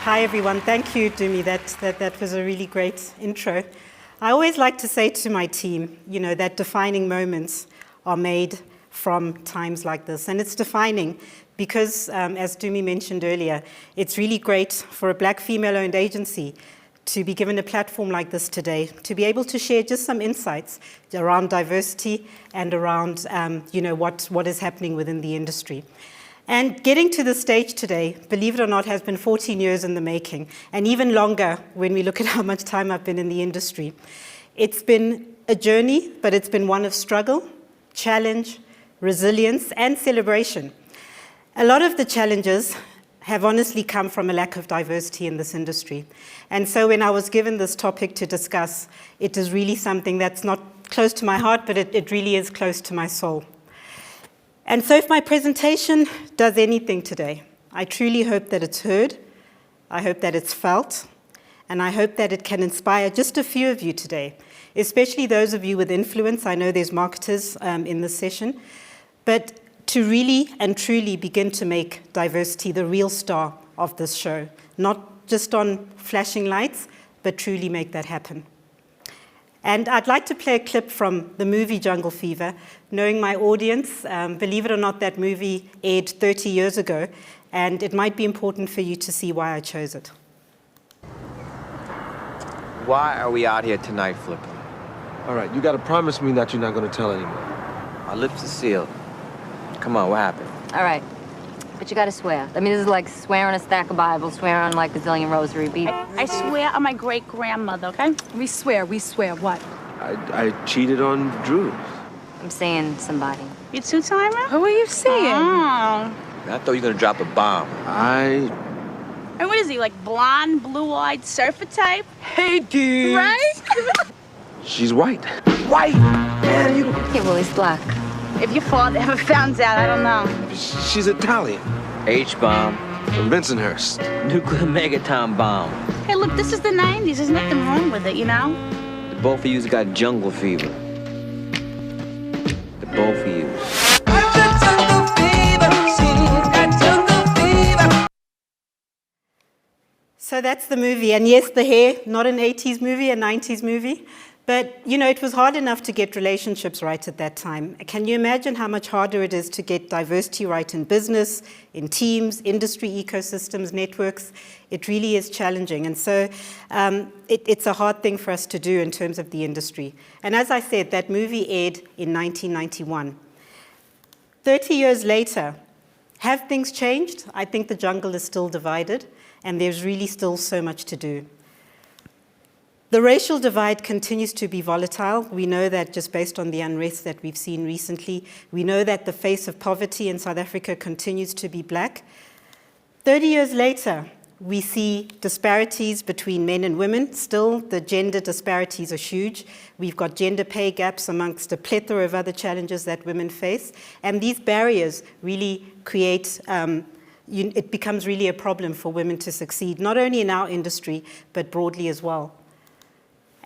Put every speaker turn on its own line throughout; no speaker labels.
Hi, everyone. Thank you, Dumi. That was a really great intro. I always like to say to my team, that defining moments are made from times like this. And it's defining because, as Dumi mentioned earlier, it's really great for a Black female-owned agency to be given a platform like this today, to be able to share just some insights around diversity and around what is happening within the industry. And getting to the stage today, believe it or not, has been 14 years in the making, and even longer when we look at how much time I've been in the industry. It's been a journey, but it's been one of struggle, challenge, resilience, and celebration. A lot of the challenges have honestly come from a lack of diversity in this industry. And so when I was given this topic to discuss, it is really something that's not close to my heart, but it really is close to my soul. And so if my presentation does anything today, I truly hope that it's heard, I hope that it's felt, and I hope that it can inspire just a few of you today, especially those of you with influence. I know there's marketers in this session, but to really and truly begin to make diversity the real star of this show, not just on flashing lights, but truly make that happen. And I'd like to play a clip from the movie Jungle Fever, knowing my audience. Believe it or not, that movie aired 30 years ago, and it might be important for you to see why I chose it.
Why are we out here tonight, Flipper?
All right, you gotta promise me that you're not gonna tell anyone.
Our lips are sealed. Come on, what happened?
All right, but you gotta swear. I mean, this is like swearing a stack of Bibles, swearing on like a zillion rosary beads.
I swear on my great-grandmother, okay?
We swear what?
I cheated on Drew.
I'm saying somebody.
You two-timer?
Who are you saying?
Oh.
I thought you were gonna drop a bomb.
And what is he, like blonde, blue-eyed surfer type?
Hey, dude.
Right?
She's white.
White! Man, you...
Yeah, well, he's black.
If your father ever found out, I don't know.
She's Italian.
H-bomb.
From Bensonhurst.
Nuclear megaton bomb.
Hey, look, this is the 90s. There's nothing wrong with it, you know?
The both of you's got jungle fever. The both of you.
So that's the movie, and yes, the hair, not an 80s movie, a 90s movie. But, it was hard enough to get relationships right at that time. Can you imagine how much harder it is to get diversity right in business, in teams, industry ecosystems, networks? It really is challenging. And so it's a hard thing for us to do in terms of the industry. And as I said, that movie aired in 1991. 30 years later, have things changed? I think the jungle is still divided, and there's really still so much to do. The racial divide continues to be volatile. We know that just based on the unrest that we've seen recently. We know that the face of poverty in South Africa continues to be black. 30 years later, we see disparities between men and women. Still, the gender disparities are huge. We've got gender pay gaps amongst a plethora of other challenges that women face. And these barriers really create it becomes really a problem for women to succeed, not only in our industry, but broadly as well.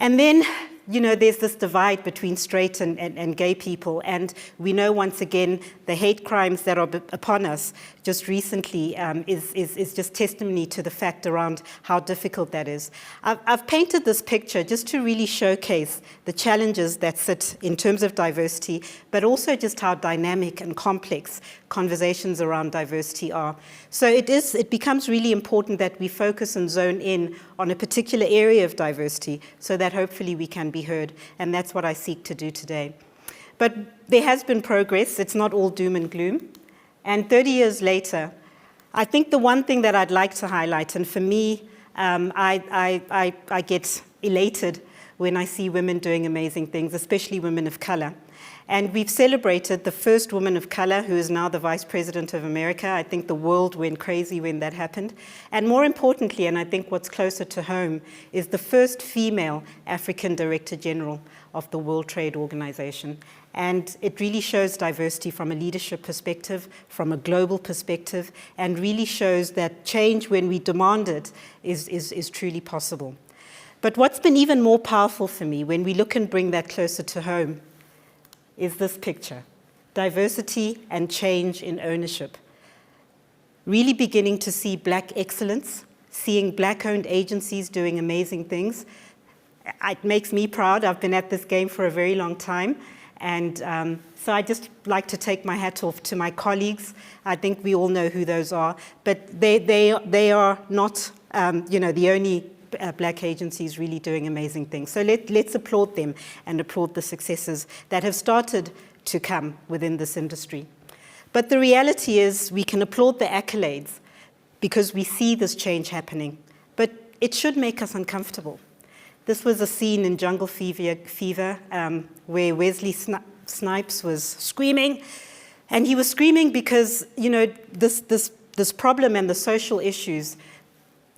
And then, there's this divide between straight and gay people. And we know, once again, the hate crimes that are upon us just recently is just testimony to the fact around how difficult that is. I've painted this picture just to really showcase the challenges that sit in terms of diversity, but also just how dynamic and complex conversations around diversity are. So it becomes really important that we focus and zone in on a particular area of diversity so that hopefully we can be heard. And that's what I seek to do today. But there has been progress. It's not all doom and gloom. And 30 years later, I think the one thing that I'd like to highlight, and for me, I get elated when I see women doing amazing things, especially women of color. And we've celebrated the first woman of color who is now the Vice President of America. I think the world went crazy when that happened. And more importantly, and I think what's closer to home, is the first female African Director General of the World Trade Organization. And it really shows diversity from a leadership perspective, from a global perspective, and really shows that change, when we demand it, is truly possible. But what's been even more powerful for me, when we look and bring that closer to home, is this picture: diversity and change in ownership. Really beginning to see Black excellence, seeing black-owned agencies doing amazing things. It makes me proud. I've been at this game for a very long time. And so I just like to take my hat off to my colleagues. I think we all know who those are. But they are not the only black agencies really doing amazing things. So let's applaud them and applaud the successes that have started to come within this industry. But the reality is we can applaud the accolades because we see this change happening. But it should make us uncomfortable. This was a scene in Jungle Fever where Wesley Snipes was screaming. And he was screaming because, this problem and the social issues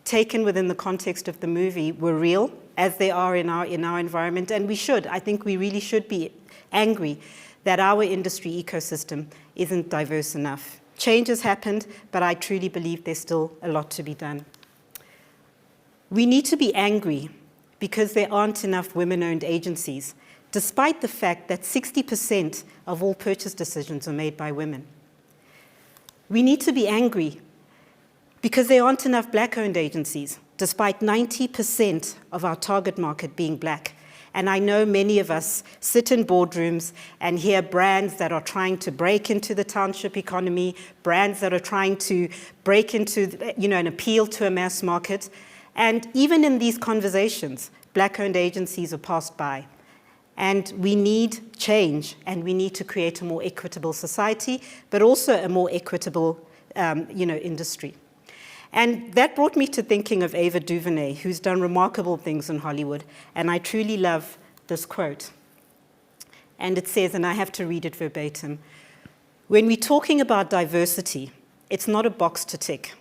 taken within the context of the movie were real, as they are in our environment. And I think we really should be angry that our industry ecosystem isn't diverse enough. Change has happened, but I truly believe there's still a lot to be done. We need to be angry because there aren't enough women-owned agencies, despite the fact that 60% of all purchase decisions are made by women. We need to be angry because there aren't enough black-owned agencies, despite 90% of our target market being black. And I know many of us sit in boardrooms and hear brands that are trying to break into the township economy, brands that are trying to break into, an appeal to a mass market. And even in these conversations, black-owned agencies are passed by. And we need change, and we need to create a more equitable society, but also a more equitable, industry. And that brought me to thinking of Ava DuVernay, who's done remarkable things in Hollywood. And I truly love this quote. And it says, and I have to read it verbatim, "When we're talking about diversity, it's not a box to tick.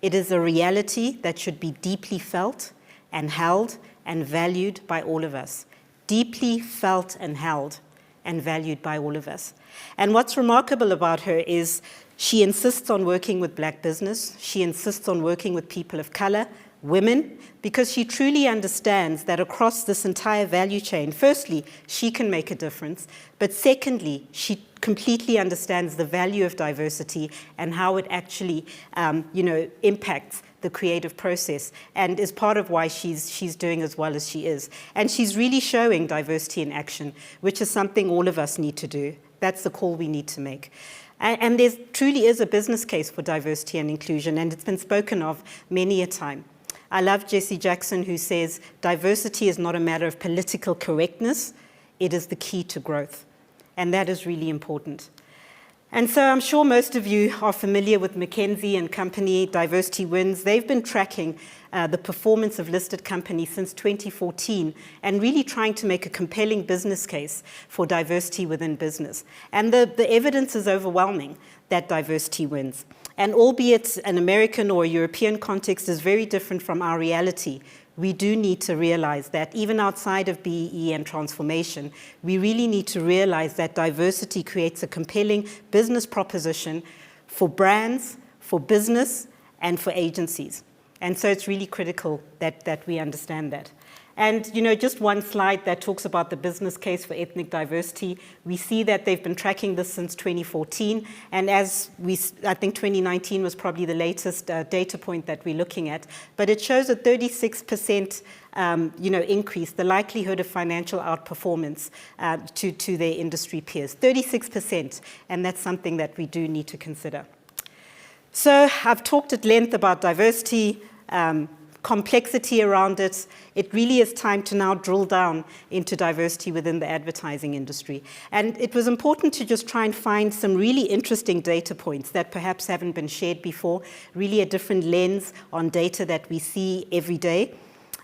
It is a reality that should be deeply felt and held and valued by all of us." Deeply felt and held and valued by all of us. And what's remarkable about her is she insists on working with black business. She insists on working with people of color, women, because she truly understands that across this entire value chain, firstly, she can make a difference, but secondly, she completely understands the value of diversity and how it actually, impacts the creative process, and is part of why she's doing as well as she is. And she's really showing diversity in action, which is something all of us need to do. That's the call we need to make. And there truly is a business case for diversity and inclusion, and it's been spoken of many a time. I love Jesse Jackson, who says, diversity is not a matter of political correctness, it is the key to growth. And that is really important. And so I'm sure most of you are familiar with McKinsey and Company Diversity Wins. They've been tracking the performance of listed companies since 2014 and really trying to make a compelling business case for diversity within business. And the evidence is overwhelming that diversity wins. And albeit an American or European context is very different from our reality, we do need to realize that even outside of BEE and transformation, we really need to realize that diversity creates a compelling business proposition for brands, for business, and for agencies. And so it's really critical that we understand that. And just one slide that talks about the business case for ethnic diversity. We see that they've been tracking this since 2014, and I think 2019 was probably the latest data point that we're looking at. But it shows a 36% increase, the likelihood of financial outperformance to their industry peers. 36%, and that's something that we do need to consider. So I've talked at length about diversity, complexity around it. It really is time to now drill down into diversity within the advertising industry. And it was important to just try and find some really interesting data points that perhaps haven't been shared before, really a different lens on data that we see every day.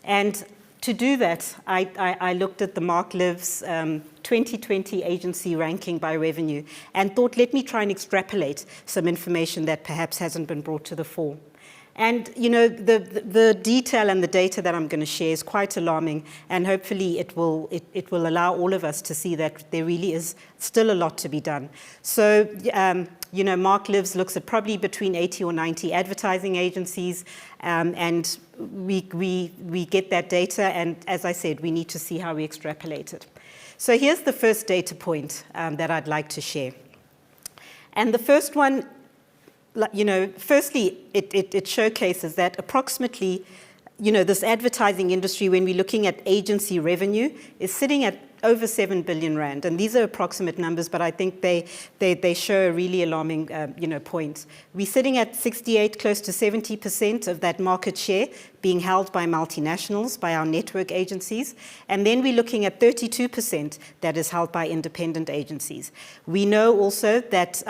And to do that, I looked at the Mark Lives 2020 agency ranking by revenue and thought, let me try and extrapolate some information that perhaps hasn't been brought to the fore. And the detail and the data that I'm going to share is quite alarming, and hopefully it will allow all of us to see that there really is still a lot to be done. So Mark Lives looks at probably between 80 or 90 advertising agencies, and we get that data, and as I said, we need to see how we extrapolate it. So here's the first data point that I'd like to share. And the first one firstly, it showcases that approximately, this advertising industry, when we're looking at agency revenue, is sitting at over 7 billion rand. And these are approximate numbers, but I think they show a really alarming, point. We're sitting at 68, close to 70% of that market share being held by multinationals, by our network agencies. And then we're looking at 32% that is held by independent agencies. We know also that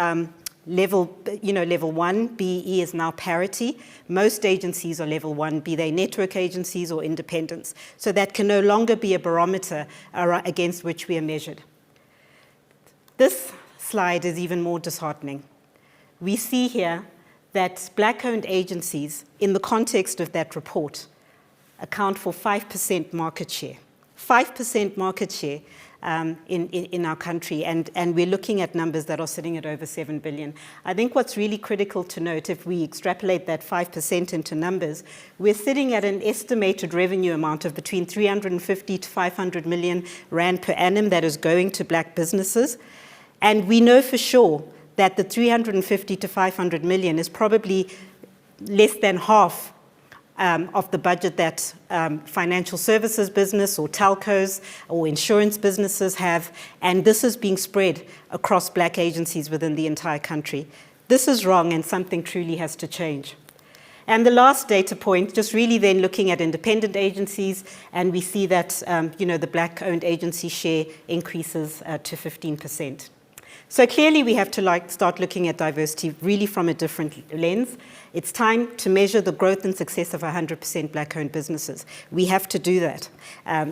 level 1, BEE is now parity. Most agencies are level 1, be they network agencies or independents. So that can no longer be a barometer against which we are measured. This slide is even more disheartening. We see here that Black-owned agencies, in the context of that report, account for 5% market share. 5% market share in our country, and we're looking at numbers that are sitting at over 7 billion. I think what's really critical to note, if we extrapolate that 5% into numbers, we're sitting at an estimated revenue amount of between 350 to 500 million rand per annum that is going to Black businesses. And we know for sure that the 350 to 500 million is probably less than half of the budget that financial services business or telcos or insurance businesses have, and this is being spread across Black agencies within the entire country. This is wrong, and something truly has to change. And the last data point, just really then looking at independent agencies, and we see that the Black-owned agency share increases to 15%. So clearly we have to start looking at diversity really from a different lens. It's time to measure the growth and success of 100% Black-owned businesses. We have to do that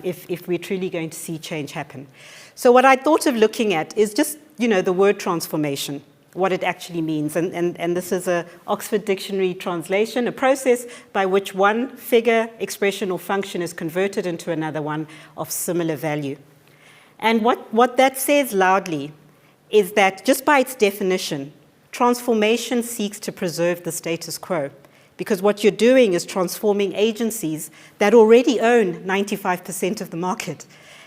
if we're truly going to see change happen. So what I thought of looking at is just, the word transformation, what it actually means. And this is an Oxford Dictionary translation, a process by which one figure, expression, or function is converted into another one of similar value. And what that says loudly is that just by its definition, transformation seeks to preserve the status quo, because what you're doing is transforming agencies that already own 95% of the market.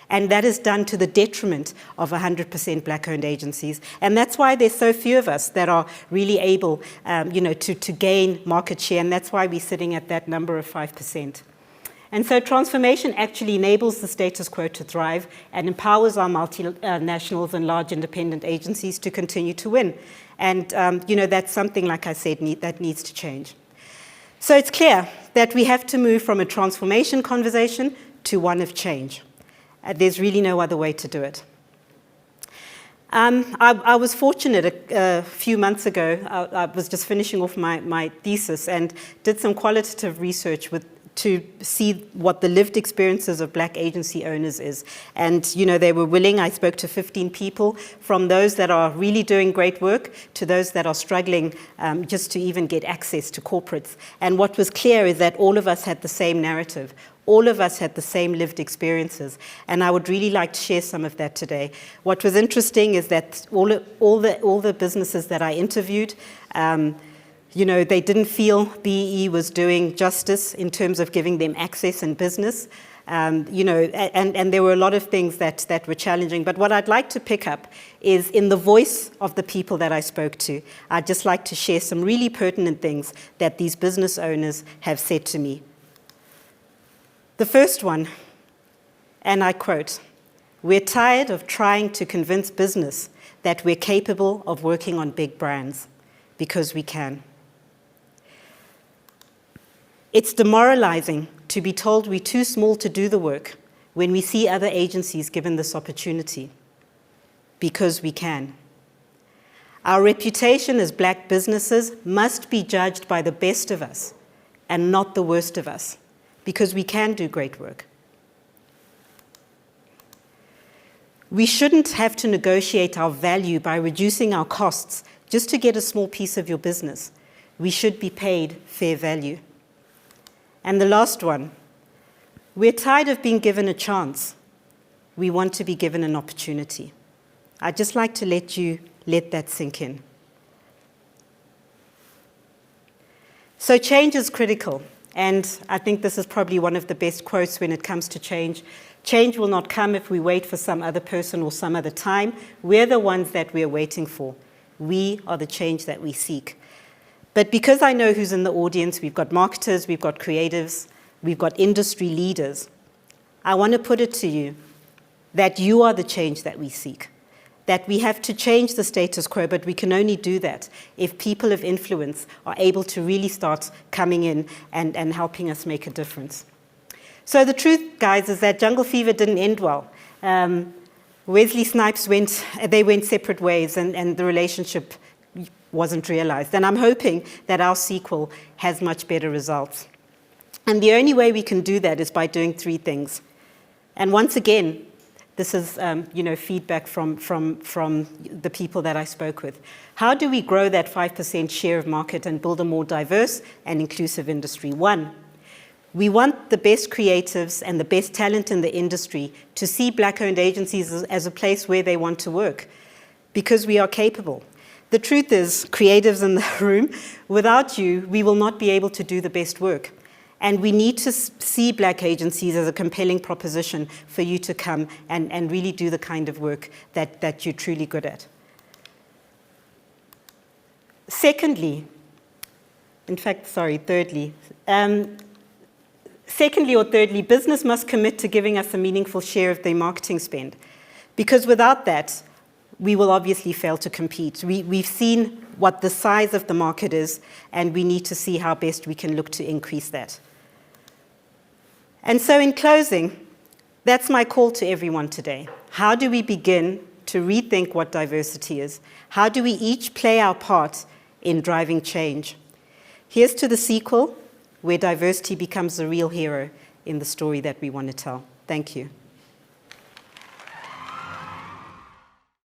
And that is done to the detriment of 100% Black-owned agencies. And that's why there's so few of us that are really able to gain market share. And that's why we're sitting at that number of 5%. And so transformation actually enables the status quo to thrive and empowers our multinationals and large independent agencies to continue to win. And that's something, like I said, that needs to change. So it's clear that we have to move from a transformation conversation to one of change. There's really no other way to do it. I was fortunate a few months ago. I was just finishing off my thesis and did some qualitative research to see what the lived experiences of Black agency owners is. And, they were willing. I spoke to 15 people, from those that are really doing great work to those that are struggling just to even get access to corporates. And what was clear is that all of us had the same narrative. All of us had the same lived experiences. And I would really like to share some of that today. What was interesting is that all the businesses that I interviewed, they didn't feel BEE was doing justice in terms of giving them access and business. And there were a lot of things that were challenging. But what I'd like to pick up is in the voice of the people that I spoke to. I'd just like to share some really pertinent things that these business owners have said to me. The first one, and I quote, "We're tired of trying to convince business that we're capable of working on big brands, because we can. It's demoralizing to be told we're too small to do the work when we see other agencies given this opportunity, because we can. Our reputation as Black businesses must be judged by the best of us and not the worst of us, because we can do great work. We shouldn't have to negotiate our value by reducing our costs just to get a small piece of your business. We should be paid fair value." And the last one, "We're tired of being given a chance. We want to be given an opportunity." I'd just like to let that sink in. So change is critical. And I think this is probably one of the best quotes when it comes to change. Change will not come if we wait for some other person or some other time. We're the ones that we're waiting for. We are the change that we seek. But because I know who's in the audience, we've got marketers, we've got creatives, we've got industry leaders, I want to put it to you that you are the change that we seek, that we have to change the status quo, but we can only do that if people of influence are able to really start coming in and helping us make a difference. So the truth, guys, is that Jungle Fever didn't end well. Wesley Snipes went separate ways, and the relationship wasn't realized. And I'm hoping that our sequel has much better results. And the only way we can do that is by doing three things. And once again, this is feedback from the people that I spoke with. How do we grow that 5% share of market and build a more diverse and inclusive industry? One, we want the best creatives and the best talent in the industry to see Black-owned agencies as a place where they want to work, because we are capable. The truth is, creatives in the room, without you, we will not be able to do the best work. And we need to see Black agencies as a compelling proposition for you to come and really do the kind of work that you're truly good at. Thirdly, business must commit to giving us a meaningful share of their marketing spend, because without that, we will obviously fail to compete. We've seen what the size of the market is, and we need to see how best we can look to increase that. And so in closing, that's my call to everyone today. How do we begin to rethink what diversity is? How do we each play our part in driving change? Here's to the sequel, where diversity becomes the real hero in the story that we want to tell. Thank you.